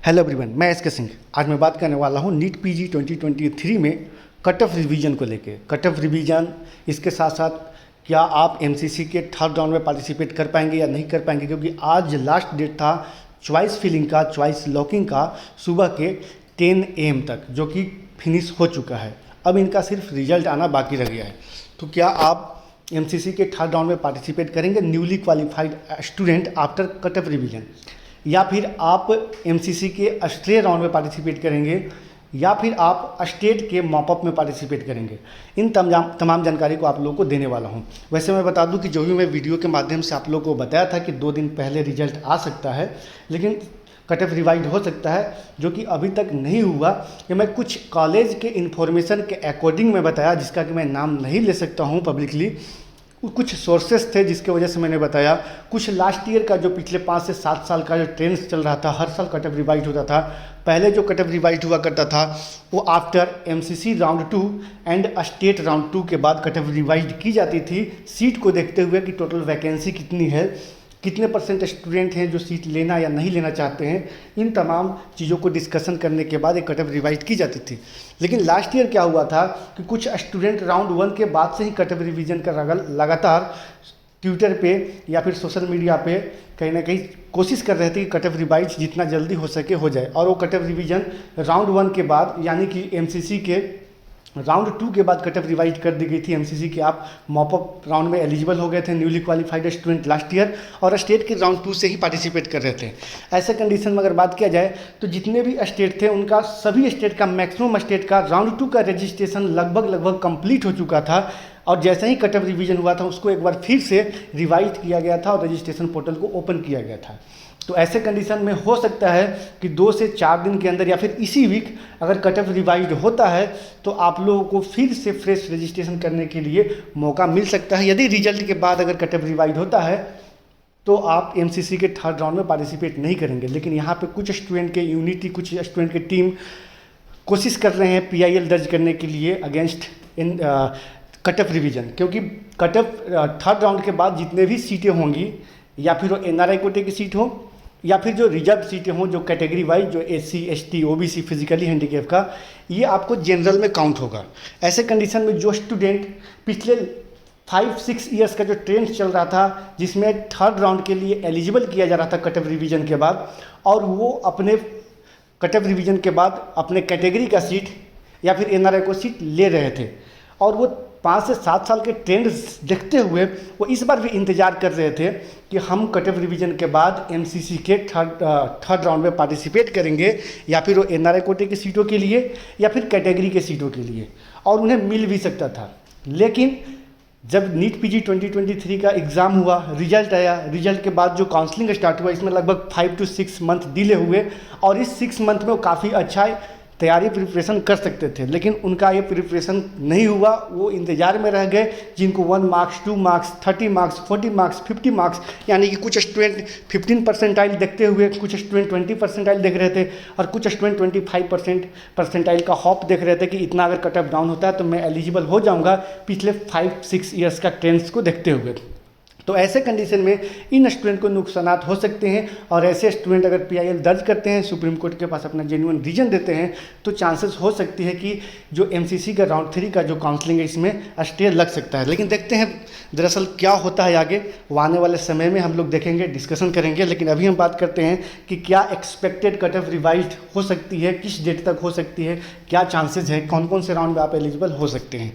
Hello everyone, मैं S के सिंह। आज मैं बात करने वाला हूँ नीट पीजी 2023 में कट ऑफ रिवीजन को लेके। कट ऑफ रिवीजन, इसके साथ साथ क्या आप एमसीसी के थर्ड राउंड में पार्टिसिपेट कर पाएंगे या नहीं कर पाएंगे, क्योंकि आज लास्ट डेट था चॉइस फिलिंग का, चॉइस लॉकिंग का, सुबह के 10 AM तक, जो कि फिनिश हो चुका है। अब इनका सिर्फ रिजल्ट आना बाकी रह गया है। तो क्या आप एमसीसी के थर्ड राउंड में पार्टिसिपेट करेंगे, newly qualified student after cut off revision, या फिर आप एमसीसी के स्टेट राउंड में पार्टिसिपेट करेंगे, या फिर आप स्टेट के मॉपअप में पार्टिसिपेट करेंगे। इन तमाम जानकारी को आप लोगों को देने वाला हूं। वैसे मैं बता दूं कि जो भी मैं वीडियो के माध्यम से आप लोगों को बताया था कि 2 दिन पहले रिजल्ट आ सकता है, लेकिन कट ऑफ रिवाइज हो सकता है, जो कि अभी तक नहीं हुआ। कि मैं कुछ कॉलेज के इन्फॉर्मेशन के अकॉर्डिंग मैं बताया, जिसका कि मैं नाम नहीं ले सकता हूँ पब्लिकली। कुछ सोर्सेस थे जिसके वजह से मैंने बताया। कुछ लास्ट ईयर का जो पिछले 5 से 7 साल का जो ट्रेंड चल रहा था, हर साल कट ऑफ रिवाइज होता था। पहले जो कट ऑफ रिवाइज हुआ करता था वो after MCC round 2 and state round 2 के बाद कट ऑफ रिवाइज की जाती थी, सीट को देखते हुए कि टोटल वैकेंसी कितनी है, कितने % स्टूडेंट हैं जो सीट लेना या नहीं लेना चाहते हैं। इन तमाम चीज़ों को डिस्कशन करने के बाद एक कट ऑफ रिवाइज की जाती थी। लेकिन लास्ट ईयर क्या हुआ था कि कुछ स्टूडेंट राउंड 1 के बाद से ही कट ऑफ रिवीजन का लगातार ट्विटर पे या फिर सोशल मीडिया पे कहीं ना कहीं कोशिश कर रहे थे कि कट ऑफ रिवाइज जितना जल्दी हो सके हो जाए। और वो कट ऑफ रिवीजन राउंड 1 के बाद, यानी कि एमसीसी के राउंड 2 के बाद कट ऑफ रिवाइज कर दी गई थी एमसीसी के। आप मॉपअप राउंड में एलिजिबल हो गए थे newly qualified student last year, और स्टेट के राउंड 2 से ही पार्टिसिपेट कर रहे थे। ऐसे कंडीशन में अगर बात किया जाए तो जितने भी स्टेट थे उनका, सभी स्टेट का, मैक्सिमम स्टेट का राउंड 2 का रजिस्ट्रेशन लगभग कंप्लीट हो चुका था। और जैसे ही कट ऑफ रिवीजन हुआ था उसको एक बार फिर से रिवाइज किया गया था और रजिस्ट्रेशन पोर्टल को ओपन किया गया था। तो ऐसे कंडीशन में हो सकता है कि 2 से 4 दिन के अंदर या फिर इसी वीक अगर कट ऑफ रिवाइज होता है तो आप लोगों को फिर से फ्रेश रजिस्ट्रेशन करने के लिए मौका मिल सकता है। यदि रिजल्ट के बाद अगर कट ऑफ रिवाइज होता है तो आप एमसीसी के थर्ड राउंड में पार्टिसिपेट नहीं करेंगे। लेकिन यहाँ पे कुछ स्टूडेंट के यूनिटी, कुछ स्टूडेंट की टीम कोशिश कर रहे हैं PIL दर्ज करने के लिए अगेंस्ट इन कट ऑफ रिवीजन, क्योंकि कट ऑफ थर्ड राउंड के बाद जितने भी सीटें होंगी, या फिर वो NRI कोटे की सीट हो या फिर जो रिजर्व सीटें हों, जो कैटेगरी वाइज, जो SC ST OBC physically handicap का, ये आपको जनरल में काउंट होगा। ऐसे कंडीशन में जो स्टूडेंट पिछले 5-6 ईयर्स का जो ट्रेंड चल रहा था, जिसमें थर्ड राउंड के लिए एलिजिबल किया जा रहा था कट ऑफ रिवीजन के बाद, और वो अपने कट ऑफ रिवीजन के बाद अपने कैटेगरी का सीट या फिर NRI को सीट ले रहे थे, और वो 5 से 7 साल के ट्रेंड देखते हुए वो इस बार भी इंतज़ार कर रहे थे कि हम कट ऑफ रिवीजन के बाद एमसीसी के थर्ड राउंड में पार्टिसिपेट करेंगे, या फिर वो NRI कोटे की सीटों के लिए या फिर कैटेगरी के सीटों के लिए, और उन्हें मिल भी सकता था। लेकिन जब नीट पीजी 2023 का एग्ज़ाम हुआ, रिजल्ट आया, रिजल्ट के बाद जो काउंसलिंग स्टार्ट हुआ, इसमें लगभग 5 to 6 मंथ डिले हुए, और इस 6 मंथ में वो काफ़ी अच्छा तैयारी प्रिपरेशन कर सकते थे। लेकिन उनका ये प्रिपरेशन नहीं हुआ, वो इंतज़ार में रह गए। जिनको 1 marks, 2 marks, 30 marks, 40 marks, 50 marks, यानी कि कुछ स्टूडेंट 15 परसेंटाइल देखते हुए, कुछ स्टूडेंट 20 परसेंटाइल देख रहे थे, और कुछ स्टूडेंट 25% परसेंटाइल का होप देख रहे थे कि इतना अगर कट ऑफ डाउन होता है तो मैं एलिजिबल हो जाऊँगा, पिछले 5-6 ईयर्स का ट्रेंड्स को देखते हुए। तो ऐसे कंडीशन में इन स्टूडेंट को नुकसानात हो सकते हैं, और ऐसे स्टूडेंट अगर PIL दर्ज करते हैं, सुप्रीम कोर्ट के पास अपना जेन्युइन रीजन देते हैं, तो चांसेस हो सकती है कि जो एमसीसी का राउंड 3 का जो काउंसलिंग है इसमें स्टे लग सकता है। लेकिन देखते हैं दरअसल क्या होता है आगे, वो आने वाले समय में हम लोग देखेंगे, डिस्कशन करेंगे। लेकिन अभी हम बात करते हैं कि क्या एक्सपेक्टेड कट ऑफ रिवाइज हो सकती है, किस डेट तक हो सकती है, क्या चांसेज है, कौन कौन से राउंड में आप एलिजिबल हो सकते हैं।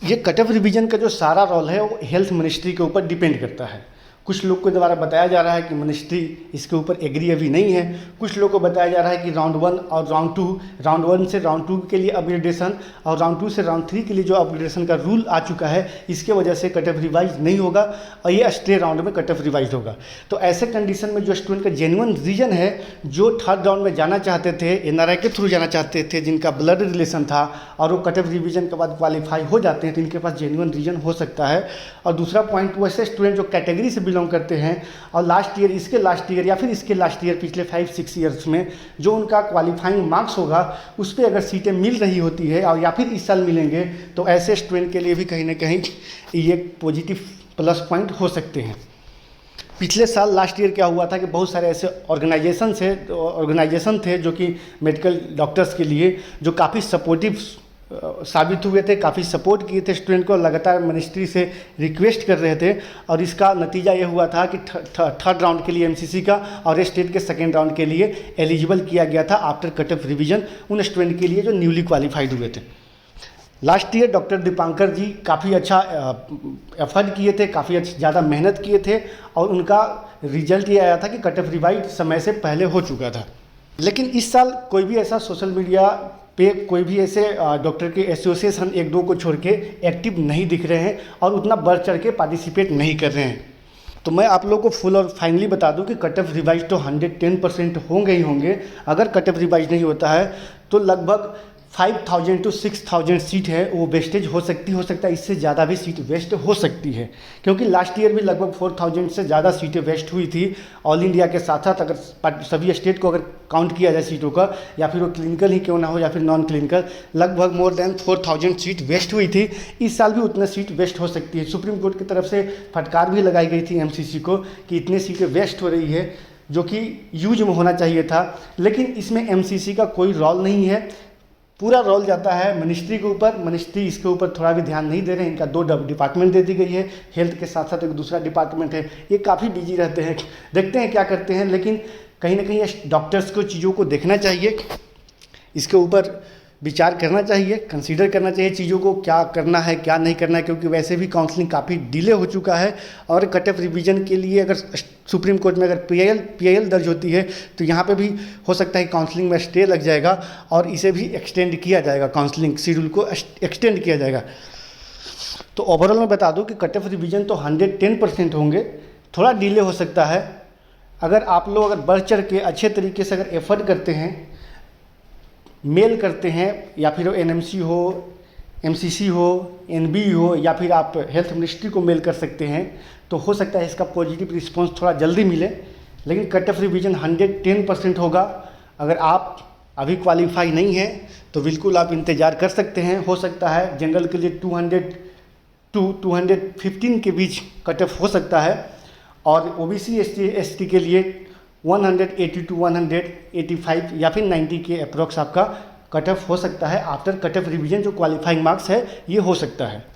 ये कट ऑफ रिवीजन का जो सारा रोल है वो हेल्थ मिनिस्ट्री के ऊपर डिपेंड करता है। कुछ लोग के द्वारा बताया जा रहा है कि मिनिस्ट्री इसके ऊपर एग्री अभी नहीं है। कुछ लोगों को बताया जा रहा है कि राउंड 1 और राउंड 2, राउंड 1 से राउंड 2 के लिए अपग्रेडेशन, और राउंड 2 से राउंड 3 के लिए जो अपग्रेडेशन का रूल आ चुका है, इसके वजह से कट ऑफ रिवाइज नहीं होगा, और ये स्टेट राउंड में कट ऑफ रिवाइज होगा। तो ऐसे कंडीशन में जो स्टूडेंट का जेन्युइन रीजन है, जो थर्ड राउंड में जाना चाहते थे, NRI के थ्रू जाना चाहते थे, जिनका ब्लड रिलेशन था, और वो कट ऑफ रिवीजन के बाद क्वालिफाई हो जाते हैं, तो इनके पास जेन्युइन रीजन हो सकता है। और दूसरा पॉइंट, वैसे स्टूडेंट जो कैटेगरी से बिलोंग करते हैं और लास्ट ईयर, इसके लास्ट ईयर या फिर इसके लास्ट ईयर, पिछले 5-6 ईयर्स में जो उनका क्वालिफाइंग मार्क्स होगा उस पर अगर सीटें मिल रही होती है, और या फिर इस साल मिलेंगे, तो ऐसे स्टूडेंट के लिए भी कहीं ना कहीं ये पॉजिटिव प्लस पॉइंट हो सकते हैं। पिछले साल लास्ट ईयर क्या हुआ था कि बहुत सारे ऐसे ऑर्गेनाइजेशन थे जो कि मेडिकल डॉक्टर्स के लिए जो काफ़ी सपोर्टिव साबित हुए थे, काफ़ी सपोर्ट किए थे स्टूडेंट को, लगातार मिनिस्ट्री से रिक्वेस्ट कर रहे थे। और इसका नतीजा ये हुआ था कि थर्ड राउंड के लिए एमसीसी का और स्टेट के सेकेंड राउंड के लिए एलिजिबल किया गया था आफ्टर कट ऑफ रिविजन उन स्टूडेंट के लिए जो न्यूली क्वालिफाइड हुए थे। लास्ट ईयर डॉक्टर दीपांकर जी काफ़ी अच्छा एफर्ट किए थे, काफ़ी ज़्यादा मेहनत किए थे और उनका रिजल्ट ये आया था कि कट ऑफ रिवाइज समय से पहले हो चुका था। लेकिन इस साल कोई भी ऐसा सोशल मीडिया पे कोई भी ऐसे डॉक्टर के एसोसिएशन एक दो को छोड़ के एक्टिव नहीं दिख रहे हैं और उतना बढ़ चढ़ के पार्टिसिपेट नहीं कर रहे हैं। तो मैं आप लोगों को फुल और फाइनली बता दूं कि कट ऑफ रिवाइज तो 110% होंगे ही होंगे। अगर कट ऑफ रिवाइज नहीं होता है तो लगभग 5000 to 6000 सीट है वो वेस्टेज हो सकता है, इससे ज़्यादा भी सीट वेस्ट हो सकती है, क्योंकि लास्ट ईयर भी लगभग 4000 से ज़्यादा सीटें वेस्ट हुई थी ऑल इंडिया के साथ साथ। अगर सभी स्टेट को अगर काउंट किया जाए सीटों का, या फिर वो क्लिनिकल ही क्यों ना हो या फिर नॉन क्लिनिकल, लगभग मोर देन 4000 सीट वेस्ट हुई थी। इस साल भी उतना सीट वेस्ट हो सकती है। सुप्रीम कोर्ट की तरफ से फटकार भी लगाई गई थी एमसीसी को कि इतनी सीटें वेस्ट हो रही है जो कि यूज में होना चाहिए था। लेकिन इसमें एमसीसी का कोई रोल नहीं है, पूरा रोल जाता है मिनिस्ट्री के ऊपर। मिनिस्ट्री इसके ऊपर थोड़ा भी ध्यान नहीं दे रहे हैं। इनका 2 डिपार्टमेंट दे दी गई है, हेल्थ के साथ साथ एक दूसरा डिपार्टमेंट है, ये काफ़ी बिजी रहते हैं, देखते हैं क्या करते हैं। लेकिन कहीं ना कहीं डॉक्टर्स को चीज़ों को देखना चाहिए, इसके ऊपर विचार करना चाहिए, कंसीडर करना चाहिए चीज़ों को, क्या करना है क्या नहीं करना है, क्योंकि वैसे भी काउंसलिंग काफ़ी डिले हो चुका है। और कट ऑफ रिवीजन के लिए अगर सुप्रीम कोर्ट में अगर पीआईएल दर्ज होती है तो यहाँ पे भी हो सकता है काउंसलिंग में स्टे लग जाएगा और इसे भी एक्सटेंड किया जाएगा, काउंसलिंग शेड्यूल को एक्सटेंड किया जाएगा। तो ओवरऑल मैं बता दूँ कि कट ऑफ रिवीजन तो 110% होंगे, थोड़ा डिले हो सकता है। अगर आप लोग अगर बढ़ चढ़ के अच्छे तरीके से अगर एफर्ट करते हैं, मेल करते हैं, या फिर वो एनएमसी हो, एमसीसी हो, एनबी हो, या फिर आप हेल्थ मिनिस्ट्री को मेल कर सकते हैं, तो हो सकता है इसका पॉजिटिव रिस्पांस थोड़ा जल्दी मिले। लेकिन कट ऑफ रिवीजन 110% होगा। अगर आप अभी क्वालिफाई नहीं हैं तो बिल्कुल आप इंतज़ार कर सकते हैं। हो सकता है जनरल के लिए 200 to 215 के बीच कट ऑफ हो सकता है, और ओबीसी एसटी के लिए 180 to 185 या फिर 90 के अप्रोक्स आपका कट ऑफ हो सकता है। आफ्टर कट ऑफ रिवीजन जो क्वालिफाइंग मार्क्स है ये हो सकता है।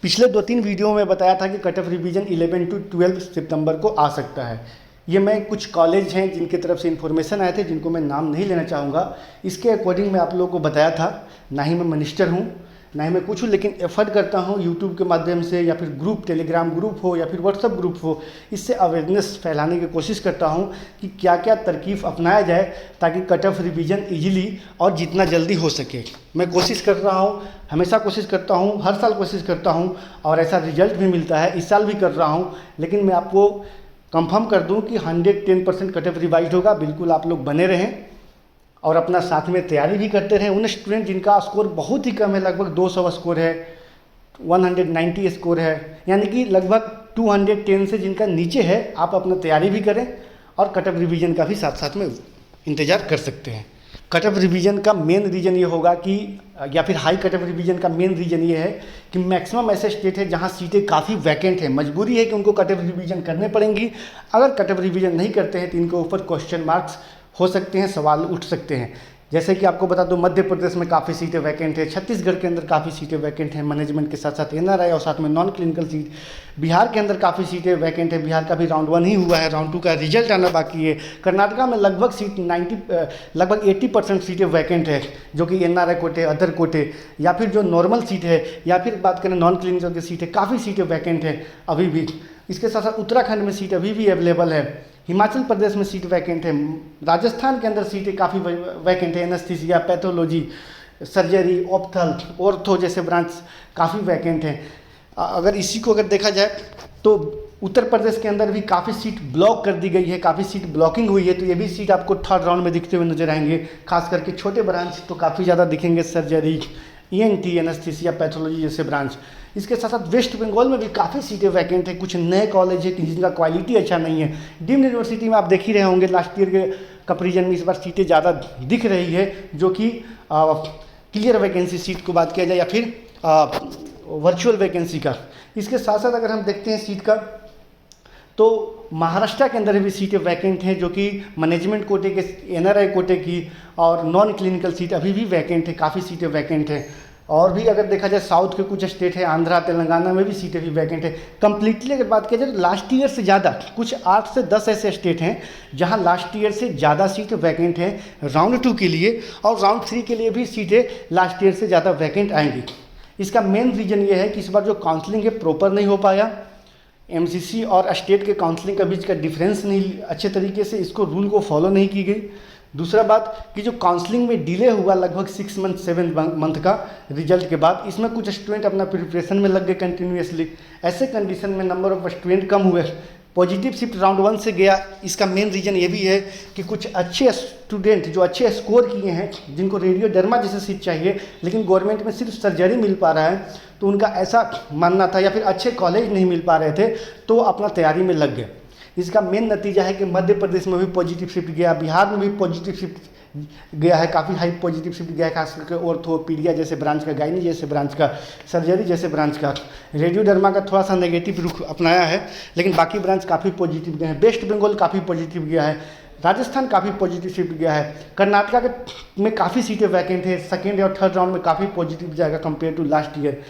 पिछले 2-3 वीडियो में बताया था कि कट ऑफ रिवीजन 11 to 12 सितंबर को आ सकता है। ये मैं कुछ कॉलेज हैं जिनकी तरफ से इन्फॉर्मेशन आए थे, जिनको मैं नाम नहीं लेना चाहूँगा, इसके अकॉर्डिंग मैं आप लोगों को बताया था। ना ही मैं मिनिस्टर हूँ, ना ही मैं कुछ हूँ, लेकिन एफर्ट करता हूँ यूट्यूब के माध्यम से, या फिर ग्रुप, टेलीग्राम ग्रुप हो या फिर व्हाट्सएप ग्रुप हो, इससे अवेयरनेस फैलाने की कोशिश करता हूँ कि क्या क्या तरकीब अपनाया जाए ताकि कट ऑफ रिवीजन ईजिली और जितना जल्दी हो सके। मैं कोशिश कर रहा हूँ, हमेशा कोशिश करता हूँ, हर साल कोशिश करता हूँ और ऐसा रिजल्ट भी मिलता है। इस साल भी कर रहा हूँ। लेकिन मैं आपको कंफर्म कर दूँ कि 110% कट ऑफ रिवाइज होगा। बिल्कुल आप लोग बने रहें और अपना साथ में तैयारी भी करते रहें। उन स्टूडेंट जिनका स्कोर बहुत ही कम है, लगभग 200 स्कोर है, 190 स्कोर है, यानी कि लगभग 210 से जिनका नीचे है, आप अपना तैयारी भी करें और कट ऑफ रिवीजन का भी साथ साथ में इंतज़ार कर सकते हैं। कट ऑफ रिवीजन का मेन रीज़न ये होगा कि, या फिर हाई कट ऑफ रिवीजन का मेन रीज़न ये है कि मैक्सिमम ऐसे स्टेट है जहाँ सीटें काफ़ी वैकेंट हैं, मजबूरी है कि उनको कट ऑफ रिवीजन करने पड़ेंगी। अगर कट ऑफ रिवीजन नहीं करते हैं तो इनके ऊपर क्वेश्चन मार्क्स हो सकते हैं, सवाल उठ सकते हैं। जैसे कि आपको बता दूं, मध्य प्रदेश में काफ़ी सीटें वैकेंट है, छत्तीसगढ़ के अंदर काफ़ी सीटें वैकेंट हैं मैनेजमेंट के साथ साथ एनआरआई और साथ में नॉन क्लिनिकल सीट। बिहार के अंदर काफ़ी सीटें वैकेंट है, बिहार का भी राउंड 1 ही हुआ है, राउंड 2 का रिजल्ट आना बाकी है। कर्नाटका में लगभग 80% सीटें वैकेंट है, जो कि एनआरआई कोटे, अदर कोटे, या फिर जो नॉर्मल सीट है, या फिर बात करें नॉन क्लिनिकल की सीट है, काफ़ी सीटें वैकेंट है अभी भी। इसके साथ साथ उत्तराखंड में सीट अभी भी अवेलेबल है, हिमाचल प्रदेश में सीट वैकेंट है, राजस्थान के अंदर सीटें काफ़ी वैकेंट है, एनेस्थीसिया, पैथोलॉजी, सर्जरी, ऑप्थल, ऑर्थो जैसे ब्रांच काफ़ी वैकेंट हैं। अगर इसी को अगर देखा जाए तो उत्तर प्रदेश के अंदर भी काफ़ी सीट ब्लॉक कर दी गई है, काफ़ी सीट ब्लॉकिंग हुई है, तो ये भी सीट आपको थर्ड राउंड में दिखते हुए नजर आएंगे। खास करके छोटे ब्रांच तो काफ़ी ज़्यादा दिखेंगे, सर्जरी, ईएनटी, एनेस्थीसिया, पैथोलॉजी जैसे ब्रांच। इसके साथ साथ वेस्ट बंगाल में भी काफ़ी सीटें वैकेंट है, कुछ नए कॉलेज है कि जिनका क्वालिटी अच्छा नहीं है। डीम्ड यूनिवर्सिटी में आप देख ही रहे होंगे, लास्ट ईयर के कंपेरिजन में इस बार सीटें ज़्यादा दिख रही है, जो कि क्लियर वैकेंसी सीट को बात किया जाए या फिर वर्चुअल वैकेंसी का। इसके साथ साथ अगर हम देखते हैं सीट का, तो महाराष्ट्र के अंदर भी सीटें वैकेंट हैं, जो कि मैनेजमेंट कोटे के, एनआरआई कोटे की और नॉन क्लिनिकल सीट अभी भी वैकेंट है, काफ़ी सीटें वैकेंट हैं। और भी अगर देखा जाए साउथ के कुछ स्टेट है, आंध्रा तेलंगाना में भी सीटें भी वैकेंट है। कंप्लीटली अगर बात किया जाए तो लास्ट ईयर से ज़्यादा कुछ 8 से 10 ऐसे स्टेट हैं जहां लास्ट ईयर से ज़्यादा सीटें वैकेंट हैं राउंड 2 के लिए, और राउंड 3 के लिए भी सीटें लास्ट ईयर से ज़्यादा वैकेंट आएंगी। इसका मेन रीज़न ये है कि इस बार जो काउंसलिंग है प्रॉपर नहीं हो पाया, एमसीसी और स्टेट के काउंसलिंग के बीच का डिफरेंस नहीं, अच्छे तरीके से इसको रूल को फॉलो नहीं की गई। दूसरा बात कि जो काउंसलिंग में डिले हुआ लगभग 6 मंथ 7 मंथ का रिजल्ट के बाद, इसमें कुछ स्टूडेंट अपना प्रिपरेशन में लग गए कंटिन्यूसली। ऐसे कंडीशन में नंबर ऑफ स्टूडेंट कम हुए, पॉजिटिव शिफ्ट राउंड 1 से गया। इसका मेन रीज़न ये भी है कि कुछ अच्छे स्टूडेंट जो अच्छे स्कोर किए हैं, जिनको रेडियो डर्मा जैसे सीट चाहिए लेकिन गवर्नमेंट में सिर्फ सर्जरी मिल पा रहा है, तो उनका ऐसा मानना था, या फिर अच्छे कॉलेज नहीं मिल पा रहे थे तो अपना तैयारी में लग गए। इसका मेन नतीजा है कि मध्य प्रदेश में भी पॉजिटिव शिफ्ट गया, बिहार में भी पॉजिटिव शिफ्ट गया है, काफ़ी हाई पॉजिटिव शिफ्ट गया है, खास करके ऑर्थोपीडिया जैसे ब्रांच का, गायनी जैसे ब्रांच का, सर्जरी जैसे ब्रांच का। रेडियोडर्मा का थोड़ा सा नेगेटिव रुख अपनाया है, लेकिन बाकी ब्रांच काफ़ी पॉजिटिव गए हैं। वेस्ट बंगाल काफ़ी पॉजिटिव गया है, राजस्थान काफ़ी पॉजिटिव शिफ्ट गया है, कर्नाटका में काफ़ी सीटें वैकेंट है, सेकेंड और थर्ड राउंड में काफ़ी पॉजिटिव जाएगा compare to last year.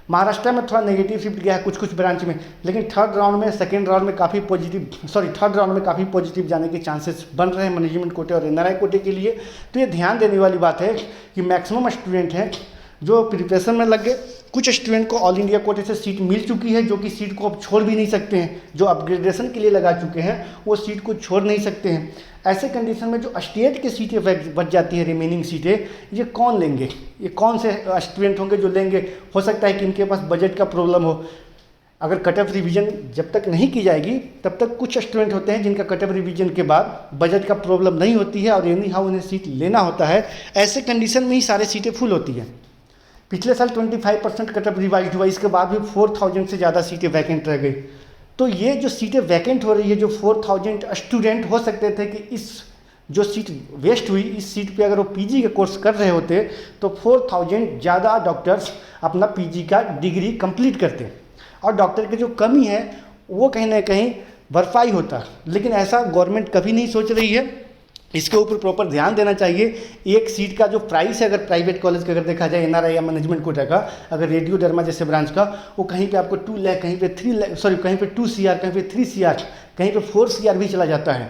Maharashtra में थोड़ा नेगेटिव शिफ्ट गया है कुछ ब्रांच में, लेकिन थर्ड राउंड में थर्ड राउंड में काफ़ी पॉजिटिव जाने के चांसेस बन रहे हैं मैनेजमेंट कोटे और एनआरआई कोटे के लिए। तो ये ध्यान देने वाली बात है कि मैक्सिमम स्टूडेंट हैं जो प्रिपरेशन में लग गए। कुछ स्टूडेंट को ऑल इंडिया कोटे से सीट मिल चुकी है, जो कि सीट को अब छोड़ भी नहीं सकते हैं, जो अपग्रेडेशन के लिए लगा चुके हैं वो सीट को छोड़ नहीं सकते हैं। ऐसे कंडीशन में जो स्टेट की सीटें बच जाती है, रिमेनिंग सीटें, ये कौन लेंगे? ये कौन से स्टूडेंट होंगे जो लेंगे? हो सकता है कि इनके पास बजट का प्रॉब्लम हो। अगर कट ऑफ रिवीजन जब तक नहीं की जाएगी तब तक कुछ स्टूडेंट होते हैं जिनका कट ऑफ रिवीजन के बाद बजट का प्रॉब्लम नहीं होती है और एनी हाउ उन्हें सीट लेना होता है। ऐसे कंडीशन में ही सारे सीटें फुल होती हैं। पिछले साल 25% कट ऑफ रिवाइज हुआ, इसके बाद भी 4000 से ज़्यादा सीटें वैकेंट रह गई। तो ये जो सीटें वैकेंट हो रही है, जो 4000 स्टूडेंट हो सकते थे कि इस जो सीट वेस्ट हुई, इस सीट पे अगर वो पीजी के कोर्स कर रहे होते तो 4000 ज़्यादा डॉक्टर्स अपना पीजी का डिग्री कंप्लीट करते, और डॉक्टर की जो कमी है वो कहीं ना कहीं भरपाई होता। लेकिन ऐसा गवर्नमेंट कभी नहीं सोच रही है। इसके ऊपर प्रॉपर ध्यान देना चाहिए। एक सीट का जो प्राइस है, अगर प्राइवेट कॉलेज का अगर देखा जाए, एनआरआई या मैनेजमेंट कोटा का, अगर रेडियोडर्मा जैसे ब्रांच का, वो कहीं पे आपको 2 लाख, कहीं पे 3 लाख, कहीं पे 2 CR, कहीं पे 3 CR, कहीं पे 4 CR भी चला जाता है।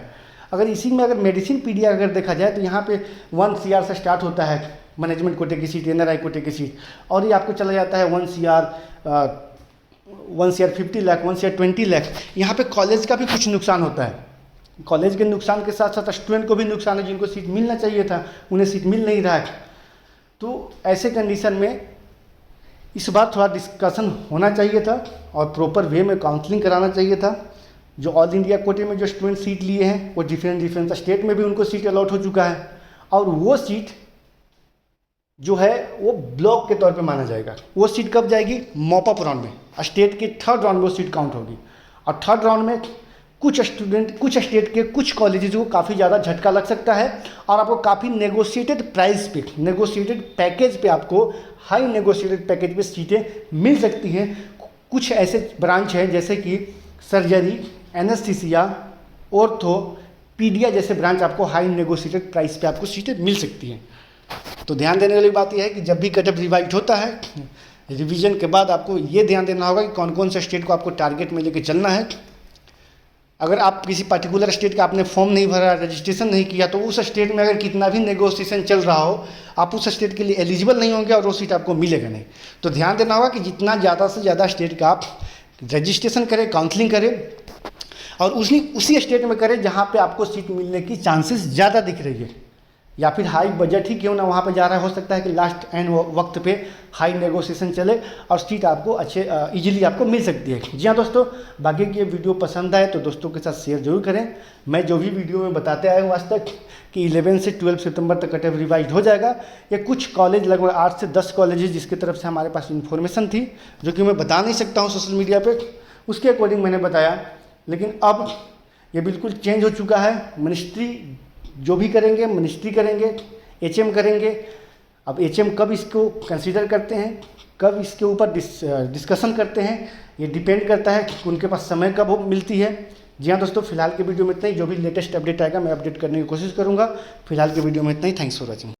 अगर इसी में अगर मेडिसिन पीडिया अगर देखा जाए तो यहाँ पे 1 CR से स्टार्ट होता है मैनेजमेंट कोटे की सीट, एनआरआई कोटे की सीट, और ये आपको चला जाता है 1 CR 50 लाख, 1 CR 20 लाख। यहाँ पे कॉलेज का भी कुछ नुकसान होता है। कॉलेज के नुकसान के साथ साथ स्टूडेंट को भी नुकसान है, जिनको सीट मिलना चाहिए था उन्हें सीट मिल नहीं रहा है। तो ऐसे कंडीशन में इस बार थोड़ा डिस्कशन होना चाहिए था और प्रॉपर वे में काउंसलिंग कराना चाहिए था। जो ऑल इंडिया कोटे में जो स्टूडेंट सीट लिए हैं वो डिफरेंट स्टेट में भी उनको सीट अलॉट हो चुका है, और वो सीट जो है वो ब्लॉक के तौर पे माना जाएगा। वो सीट कब जाएगी? मॉपअप राउंड में, स्टेट के थर्ड राउंड में वो सीट काउंट होगी। और थर्ड राउंड में कुछ स्टेट के कुछ कॉलेजेस को काफ़ी ज़्यादा झटका लग सकता है, और आपको काफ़ी नेगोशिएटेड प्राइस पे, नेगोशिएटेड पैकेज पे, आपको हाई नेगोशिएटेड पैकेज पे सीटें मिल सकती हैं। कुछ ऐसे ब्रांच हैं जैसे कि सर्जरी, एनेस्थीसिया, ऑर्थोपीडिया जैसे ब्रांच, आपको हाई नेगोशिएटेड प्राइस पे आपको सीटें मिल सकती हैं। तो ध्यान देने वाली बात यह है कि जब भी कट ऑफ रिवाइज होता है, रिवीजन के बाद आपको ये ध्यान देना होगा कि कौन कौन से स्टेट को आपको टारगेट में लेके चलना है। अगर आप किसी पर्टिकुलर स्टेट का आपने फॉर्म नहीं भरा, रजिस्ट्रेशन नहीं किया, तो उस स्टेट में अगर कितना भी नेगोशिएशन चल रहा हो, आप उस स्टेट के लिए एलिजिबल नहीं होंगे और वो सीट आपको मिलेगा नहीं। तो ध्यान देना होगा कि जितना ज़्यादा से ज़्यादा स्टेट का आप रजिस्ट्रेशन करें, काउंसलिंग करें, और उसी स्टेट में करें जहाँ पे आपको सीट मिलने की चांसेस ज़्यादा दिख रही है, या फिर हाई बजट ही क्यों ना वहाँ पे जा रहा है। हो सकता है कि लास्ट एंड वक्त पे हाई नेगोशिएशन चले और सीट आपको अच्छे इजीली आपको मिल सकती है। जी हाँ दोस्तों, बाकी की ये वीडियो पसंद आए तो दोस्तों के साथ शेयर जरूर करें। मैं जो भी वीडियो में बताते आया हूँ आज तक कि 11 से 12 सितंबर तक कट ऑफ रिवाइज हो जाएगा। ये कुछ कॉलेज, लगभग 8 से 10 कॉलेजेस जिसकी तरफ से हमारे पास इन्फॉर्मेशन थी, जो कि मैं बता नहीं सकता हूँ सोशल मीडिया पर, उसके अकॉर्डिंग मैंने बताया। लेकिन अब ये बिल्कुल चेंज हो चुका है। मिनिस्ट्री जो भी करेंगे, मिनिस्ट्री करेंगे, एचएम करेंगे। अब एचएम कब इसको कंसीडर करते हैं, कब इसके ऊपर डिस्कशन करते हैं, ये डिपेंड करता है कि उनके पास समय कब मिलती है, जी हाँ दोस्तों, फिलहाल के वीडियो में इतना ही। जो भी लेटेस्ट अपडेट आएगा मैं अपडेट करने की कोशिश करूँगा। फिलहाल के वीडियो में इतना ही। Thanks for watching.